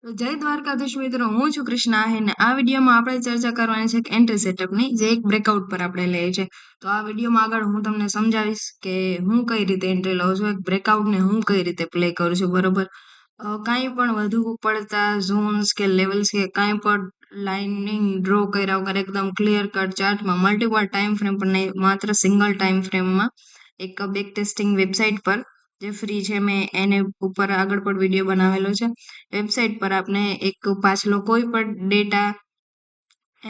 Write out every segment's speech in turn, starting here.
તો જય દ્વારકાધીશ મિત્રો, હું છું કૃષ્ણા આહિર ને આ વિડીયોમાં આપણે ચર્ચા કરવાની છે કે એન્ટ્રી સેટઅપની, જે એક બ્રેકઆઉટ પર આપણે લઈએ છે. તો આ વિડીયોમાં આગળ હું તમને સમજાવીશ કે હું કઈ રીતે એન્ટ્રી લઉં છું, એક બ્રેકઆઉટને હું કઈ રીતે પ્લે કરું છું. બરોબર. કાંઈ પણ વધુ પડતા ઝોન્સ કે લેવલ્સ કે કાંઈ પણ લાઇનિંગ ડ્રો કર્યા વગર એકદમ ક્લિયર કટ ચાર્ટમાં મલ્ટિપલ ટાઈમ ફ્રેમ પર નહીં, માત્ર સિંગલ ટાઈમ ફ્રેમમાં એક બેક ટેસ્ટિંગ વેબસાઇટ પર જે ફ્રી છે, મેં એને ઉપર આગળ પણ વિડીયો બનાવેલો છે. વેબસાઇટ પર આપણે એક પાછલો કોઈ પણ ડેટા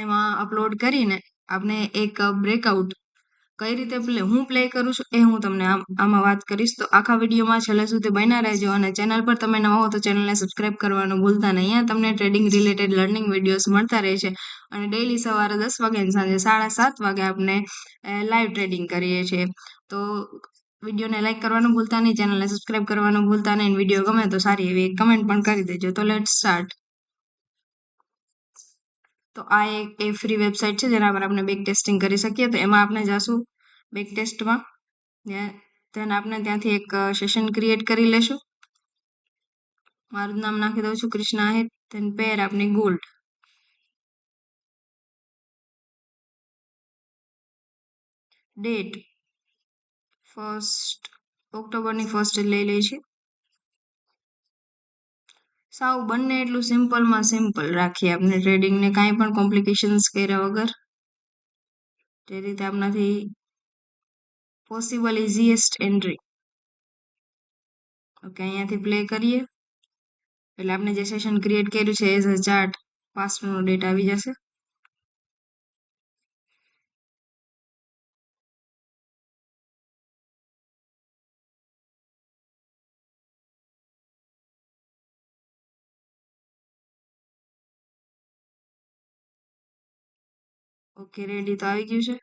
એમાં અપલોડ કરીને આપણે એક બ્રેકઆઉટ કઈ રીતે હું પ્લે કરું છું એ હું તમને આમાં વાત કરીશ. તો આખા વિડીયોમાં છેલ્લે સુધી બન્યા રહેજો, અને ચેનલ પર તમે નવા હો તો ચેનલને સબસ્ક્રાઇબ કરવાનું ભૂલતા નહીં. અહીંયા તમને ટ્રેડિંગ રિલેટેડ લર્નિંગ વિડીયોઝ મળતા રહે છે, અને ડેઈલી સવારે 10 વાગે અને સાંજે 7:30 વાગે આપણે લાઈવ ટ્રેડિંગ કરીએ છીએ. તો વિડીયોને લાઈક કરવાનું ભૂલતા નહીં, ચેનલને સબસ્ક્રાઇબ કરવાનું ભૂલતા નહીં. વિડીયો ગમે તો સારી એવી કમેન્ટ પણ કરી દેજો. તો લેટ્સ સ્ટાર્ટ. તો આ એક એ ફ્રી વેબસાઇટ છે જેના પર આપણે બેક ટેસ્ટિંગ કરી શકીએ. તો એમાં આપણે જાશું બેક ટેસ્ટમાં, then આપણે ત્યાંથી એક સેશન ક્રિએટ કરી લેશું. મારું નામ નાખી દઉં છું કૃષ્ણા આહિર. then પેર આપની ગોલ્ડ, ડેટ 1 ઓક્ટોબરની 1 લઈ લઈએ છીએ. સાવ બંને એટલું સિમ્પલમાં સિમ્પલ રાખીએ આપણે ટ્રેડિંગને, કાંઈ પણ કોમ્પ્લિકેશન્સ કર્યા વગર, જે રીતે આપણાથી પોસિબલ ઇઝીએસ્ટ એન્ટ્રી. ઓકે, અહીંયાથી પ્લે કરીએ એટલે આપણે જે સેશન ક્રિએટ કર્યું છે એઝ અ ચાર્ટ પાસ્ટનો ડેટા આવી જશે. ઓકે, રેડી તો આવી ગયું છે.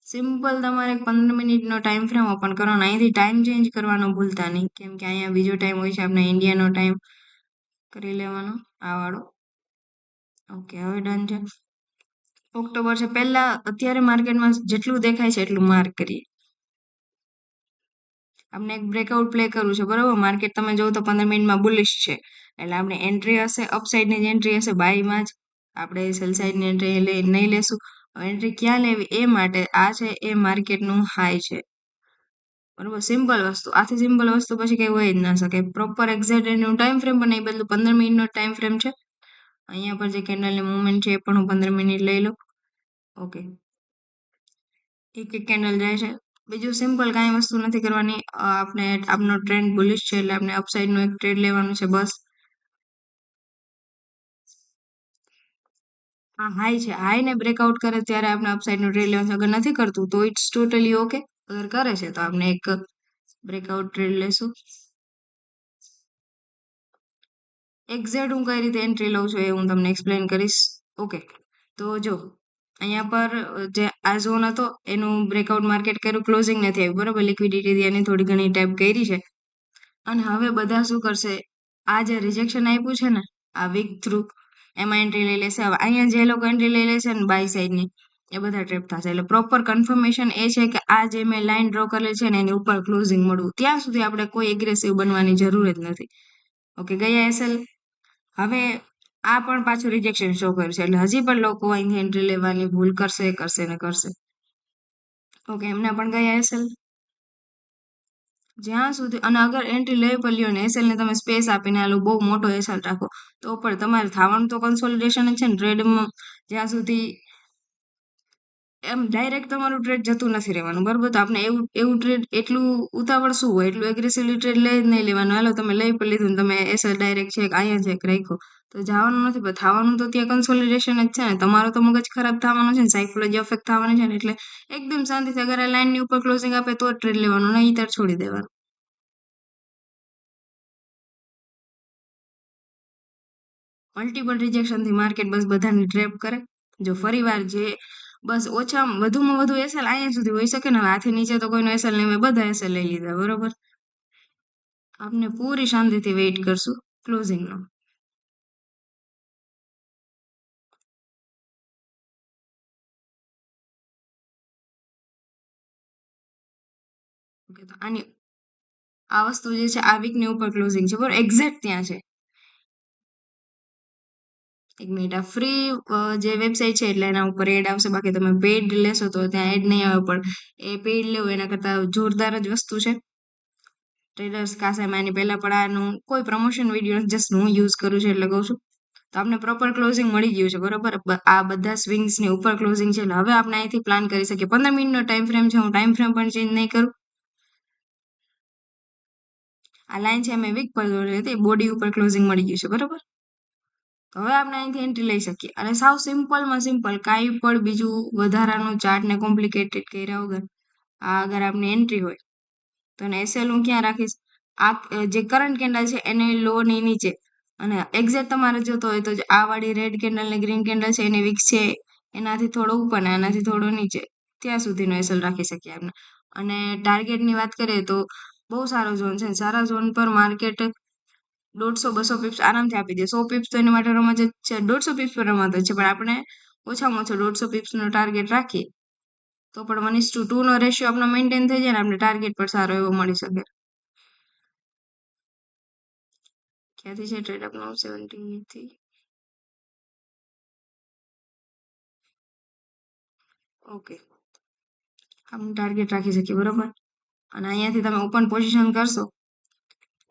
સિમ્પલ તમારે 15 મિનિટનો ટાઈમ ફ્રેમ ઓપન કરવાનો. અહીંથી ટાઈમ ચેન્જ કરવાનો ભૂલતા નહીં, કેમ કે અહીંયા બીજો ટાઈમ હોય છે. આપણે ઇન્ડિયાનો ટાઈમ કરી લેવાનો, આ વાળો. ઓકે, હવે ડન છે. ઓક્ટોબર છે. પહેલા અત્યારે માર્કેટમાં જેટલું દેખાય છે એટલું માર્ક કરીએ. આપણે એક બ્રેકઆઉટ પ્લે કરવું છે, બરોબર. માર્કેટ તમે જોવો તો 15 મિનિટમાં બુલિશ છે, એટલે આપણે એન્ટ્રી હશે અપસાઇડની જે એન્ટ્રી હશે બાયમાં જ, આપણે સેલ સાઇડની એન્ટ્રી નહીં લેશું. એન્ટ્રી ક્યાં લેવી એ માટે આ છે એ માર્કેટનું હાઈ છે, બરોબર. સિમ્પલ વસ્તુ, આથી સિમ્પલ વસ્તુ પછી કઈ હોય જ ના શકે. પ્રોપર એક્ઝેક્ટ એનું ટાઈમ ફ્રેમ પણ નહીં બદલું, 15 મિનિટનો ટાઈમ ફ્રેમ છે. અહીંયા પર જે કેન્ડલની મૂવમેન્ટ છે એ પણ હું 15 મિનિટ લઈ લઉં. ઓકે, એક એક કેન્ડલ જાય છે. બીજું સિમ્પલ કાંઈ વસ્તુ નથી કરવાની. આપણે આપનો ટ્રેન્ડ બુલિશ છે એટલે આપણે અપસાઇડનું એક ટ્રેડ લેવાનું છે, બસ. આ હાઈ છે, હાઈને બ્રેકઆઉટ કરે ત્યારે આપણે અપસાઇડનું ટ્રેડ લેવાનું છે. અગર નથી કરતું તો ઇટ્સ ટોટલી ઓકે. અગર કરે છે તો આપણે એક બ્રેકઆઉટ ટ્રેડ લેશું. એક્ઝેક્ટ હું કઈ રીતે એન્ટ્રી લઉં છું એ હું તમને એક્સપ્લેન કરીશ. ઓકે, તો જો અહીંયા પર જે આ ઝોન હતો એનું બ્રેકઆઉટ માર્કેટ કર્યું, ક્લોઝિંગ નથી આવ્યું, બરોબર. લિક્વિડિટી એની થોડી ઘણી ટેપ કરી છે, અને હવે બધા શું કરશે, આ જે રિજેક્શન આપ્યું છે ને આ વીક થ્રુ, એમાં એન્ટ્રી લઈ લેશે. હવે અહીંયા જે લોકો એન્ટ્રી લઈ લેશે ને બાય સાઈડની, એ બધા ટ્રેપ થશે. એટલે પ્રોપર કન્ફર્મેશન એ છે કે આ જે મેં લાઈન ડ્રો કરેલી છે ને એની ઉપર ક્લોઝિંગ મળવું, ત્યાં સુધી આપણે કોઈ એગ્રેસિવ બનવાની જરૂર જ નથી. ઓકે, ગયા એસએલ. હવે આ પણ પાછું રિજેક્શન શો કર્યું છે, એટલે હજી પણ લોકો અહીંથી એન્ટ્રી લેવાની ભૂલ કરશે કરશે ને કરશે. ઓકે, એમના પણ ગયા એસએલ. જ્યાં સુધી, અને અગર એન્ટ્રી લઈ પણ લ્યો ને એસએલ ને તમે સ્પેસ આપીને આલો બહુ મોટો એસએલ રાખો, તો પણ તમારે થવાનું તો કન્સોલિડેશન જ છે ને ટ્રેડમાં. જ્યાં સુધી એમ ડાયરેક્ટ તમારું ટ્રેડ જતું નથી રહેવાનું, બરોબર. તો આપણે એવું એવું ટ્રેડ, એટલું ઉતાવળ શું હોય, એટલું એગ્રેસિવલી ટ્રેડ લઈ જ નહીં લેવાનું. હાલો તમે લઈ પણ લીધું ને તમે એસએલ ડાયરેક્ટ છે અહીંયા છે રાખ્યો, તો જવાનું નથી. પણ થવાનું તો ત્યાં કન્સોલિડેશન જ છે ને. તમારો તો મગજ ખરાબ થવાનું છે ને, સાયકોલોજી અફેક્ટ થવાની છે ને. એટલે એકદમ શાંતિથી અગર આ લાઈનની ઉપર ક્લોઝિંગ આપે તો જ ટ્રેડ લેવાનું, નહીં ત્યારે છોડી દેવાનું. મલ્ટિપલ રિજેક્શનથી માર્કેટ બસ બધાને ટ્રેપ કરે. જો ફરીવાર જે બસ ઓછામાં વધુમાં વધુ એસએલ અહીંયા સુધી હોઈ શકે ને, હાથી નીચે તો કોઈનો એસએલ નહીં, મેં બધા એસએલ લઈ લીધા, બરોબર. આપને પૂરી શાંતિથી વેઇટ કરશું ક્લોઝિંગનો. ઓકે, તો આની આ વસ્તુ જે છે આ વીકની ઉપર ક્લોઝિંગ છે, બરોબર. એક્ઝેક્ટ ત્યાં છે. એક મિનિટ, આ ફ્રી જે વેબસાઇટ છે એટલે એના ઉપર એડ આવશે, બાકી તમે પેઇડ લેશો તો ત્યાં એડ નહીં આવે, પણ એ પેઇડ લેવું એના કરતાં જોરદાર જ વસ્તુ છે. ટ્રેડર્સ કાસામાં એની પહેલા પણ આનું કોઈ પ્રમોશન વિડીયો જસ્ટ હું યુઝ કરું છું એટલે કહું છું. તો આપણે પ્રોપર ક્લોઝિંગ મળી ગયું છે, બરોબર. આ બધા સ્વિંગ્સની ઉપર ક્લોઝિંગ છે એટલે હવે આપણે અહીંથી પ્લાન કરી શકીએ. 15 મિનિટનો ટાઈમ ફ્રેમ છે, હું ટાઈમ ફ્રેમ પણ ચેન્જ નહીં કરું. આ લાઈન છે મેં વીક પર દોરેલી હતી, બોડી ઉપર ક્લોઝિંગ મળી ગયું છે, બરોબર. તો હવે આપણે અહીંથી એન્ટ્રી લઈ શકીએ, અને સાવ સિમ્પલમાં સિમ્પલ કાંઈ પણ બીજું વધારાનું ચાર્ટને કોમ્પ્લિકેટેડ કર્યા વગર આ અગર આપની એન્ટ્રી હોય તો એને એસએલ હું ક્યાં રાખીશ, આ જે કરંટ કેન્ડલ છે એને લો ની નીચે, અને એક્ઝેક્ટ તમારે જોતો હોય તો આ વાળી રેડ કેન્ડલ ને ગ્રીન કેન્ડલ છે એની વીક છે એનાથી થોડો ઉપર ને એનાથી થોડો નીચે, ત્યાં સુધીનો એસએલ રાખી શકીએ આપણે. અને ટાર્ગેટની વાત કરીએ તો બહુ સારો ઝોન છે, સારા ઝોન પર માર્કેટ 150-200 પીપ્સ આરામથી આપી દે. 100 પીપ્સ તો એની માટે રમત જ છે, 150 પીપ્સ પર રમત જ છે, પણ આપણે ઓછામાં ઓછો 150 પીપ્સનો ટાર્ગેટ રાખીએ તો પણ 1:2 નો રેશિયો આપણો મેન્ટેન થઈ જાય ને આપણે ટાર્ગેટ પર સારો એવો મળી શકે. ક્યાંથી છે ટ્રેડ આપનો? 70 થી. ઓકે, આપણે ટાર્ગેટ રાખી શકીએ, બરોબર. અને અહીંયાથી તમે ઓપન પોઝિશન કરશો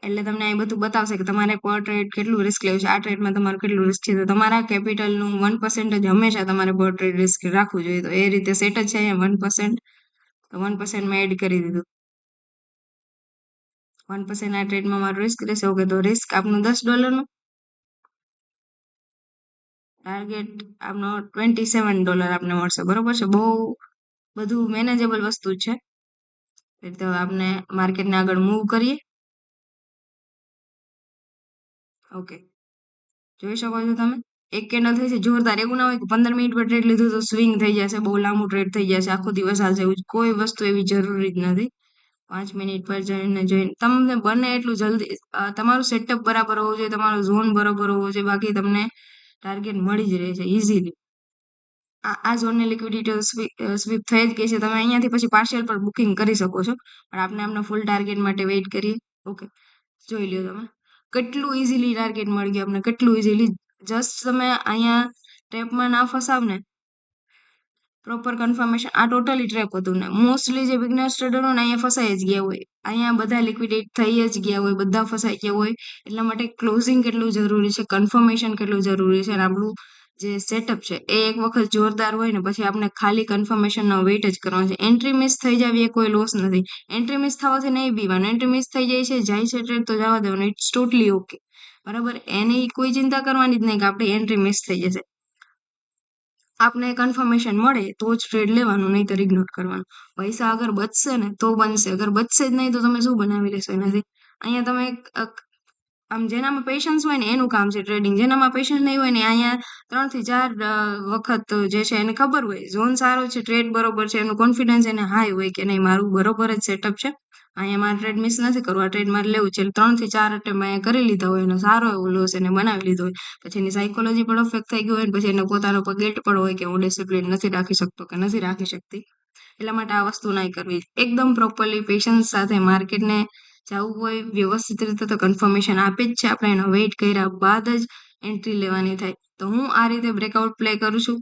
એટલે તમને અહીં બધું બતાવશે કે તમારે પર ટ્રેડ કેટલું રિસ્ક લેવું છે, આ ટ્રેડમાં તમારું કેટલું રિસ્ક છે. તો તમારા કેપિટલનું 1% જ હંમેશા તમારે પર ટ્રેડ રિસ્ક રાખવું જોઈએ. તો એ રીતે સેટ જ છે અહીંયા 1%. તો 1% મેં એડ કરી દીધું. 1% આ ટ્રેડમાં મારું રિસ્ક રહેશે. ઓકે, તો રિસ્ક આપનું $10, ટાર્ગેટ આપનો $27 આપને મળશે, બરોબર છે. બહુ બધું મેનેજેબલ વસ્તુ જ છે. તો આપણે માર્કેટને આગળ મૂવ કરીએ. ઓકે, જોઈ શકો છો તમે, એક કેન્ડલ થઈ છે જોરદાર. એવું ના હોય કે 15 મિનિટ પર ટ્રેડ લીધું તો સ્વિંગ થઈ જશે, બહુ લાંબુ ટ્રેડ થઈ જશે, આખો દિવસ હાલશે, એવું કોઈ વસ્તુ એવી જરૂરી જ નથી. 5 મિનિટ પર જોઈને તમને બને એટલું જલ્દી તમારું સેટઅપ બરાબર હોવું જોઈએ, તમારો ઝોન બરોબર હોવો જોઈએ, બાકી તમને ટાર્ગેટ મળી જ રહે છે ઇઝીલી. આ ઝોનની લિક્વિડિટી સ્વીપ થઈ જ ગઈ છે, તમે અહીંયાથી પછી પાર્શિયલ પર બુકિંગ કરી શકો છો, પણ આપણે આપણા ફૂલ ટાર્ગેટ માટે વેઇટ કરીએ. ઓકે, જોઈ લ્યો તમે કેટલું ઇઝીલી ટાર્ગેટ મળી ગયું આપણે, કેટલું ઇઝીલી. જસ્ટ તમે અહીંયા ટ્રેપમાં ના ફસાવ ને, પ્રોપર કન્ફર્મેશન. આ ટોટલી ટ્રેપ હતું ને મોસ્ટલી જે બિગનર્સ ટ્રેડરો ને અહીંયા ફસાઈ જ ગયા હોય, અહીંયા બધા લિક્વિડેટ થઈ જ ગયા હોય, બધા ફસાઈ ગયા હોય. એટલા માટે ક્લોઝિંગ કેટલું જરૂરી છે, કન્ફર્મેશન કેટલું જરૂરી છે, અને આપણું જે સેટઅપ છે એ એક વખત જોરદાર હોય ને પછી આપણે ખાલી કન્ફર્મેશનનો વેઇટ જ કરવાનો છે. એન્ટ્રી મિસ થઈ જાવી એ કોઈ લોસ નથી. એન્ટ્રી મિસ થવાથી નહીં બીવાનું, એન્ટ્રી મિસ થઈ જાય છે, જાય છે ટ્રેડ તો જવા દેવાનું, ઇટ્સ ટોટલી ઓકે, બરાબર. એની કોઈ ચિંતા કરવાની જ નહીં કે આપણી એન્ટ્રી મિસ થઈ જશે. આપને કન્ફર્મેશન મળે તો જ ટ્રેડ લેવાનું, નહીંતર ઇગ્નોર કરવાનું. પૈસા અગર બચશે ને તો બનશે, અગર બચશે જ નહીં તો તમે શું બનાવી લેશો એનાથી. અહીંયા તમે આમ જેનામાં પેશન્સ હોય ને એનું કામ છે ટ્રેડિંગ, જેનામાં પેશન્સ નહીં હોય ને અહીંયા 3 થી 4 વખત જે છે એને ખબર હોય ઝોન સારો છે, ટ્રેડ બરોબર છે, એનું કોન્ફિડન્સ એને હાઈ હોય કે નહીં મારું બરોબર જ સેટઅપ છે, અહીંયા મારે ટ્રેડ મિસ નથી કરવું, આ ટ્રેડ મારે લેવું છે. 3 થી 4 અટેમ્પ અહીંયા કરી લીધા હોય અને સારો એવો લોસ એને બનાવી લીધો હોય, પછી એની સાયકોલોજી પણ અફેક્ટ થઈ ગઈ હોય ને પછી એને પોતાનો પર ગિલ્ટ પણ હોય કે હું ડિસિપ્લિન નથી રાખી શકતો કે નથી રાખી શકતી. એટલા માટે આ વસ્તુ નહીં કરવી. એકદમ પ્રોપરલી પેશન્સ સાથે માર્કેટને જવું હોય વ્યવસ્થિત રીતે તો કન્ફર્મેશન આપે જ છે, આપણે એનો વેઇટ કર્યા બાદ જ એન્ટ્રી લેવાની થાય. તો હું આ રીતે બ્રેકઆઉટ પ્લે કરું છું.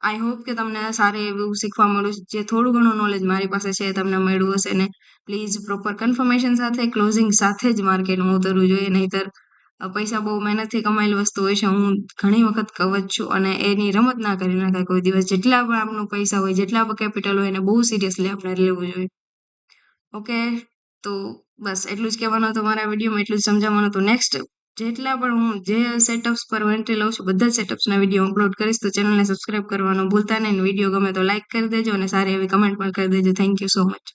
આઈ હોપ કે તમને સારું એવું શીખવા મળ્યું. જે થોડું ઘણું નોલેજ મારી પાસે છે એ તમને મળ્યું હશે ને. પ્લીઝ પ્રોપર કન્ફર્મેશન સાથે ક્લોઝિંગ સાથે જ માર્કેટમાં ઉતરવું જોઈએ, નહીંતર પૈસા બહુ મહેનતથી કમાયેલી વસ્તુ હોય છે. હું ઘણી વખત કહું જ છું, અને એની રમત ના કરી નાખાય કોઈ દિવસ. જેટલા પણ આપણું પૈસા હોય, જેટલા પણ કેપિટલ હોય એને બહુ સિરિયસલી આપણે લેવું જોઈએ. ઓકે, તો બસ એટલું જ કહેવાનું હતું મારા વિડીયોમાં, એટલું જ સમજાવવાનું હતું. નેક્સ્ટ જેટલા પણ હું જે સેટઅપ્સ પર એન્ટ્રી લઉં છું બધા જ સેટઅપ્સના વિડીયો અપલોડ કરીશ, તો ચેનલને સબસ્ક્રાઇબ કરવાનું ભૂલતા નહીં. વિડીયો ગમે તો લાઇક કરી દેજો અને સારી એવી કમેન્ટ પણ કરી દેજો. Thank you so much.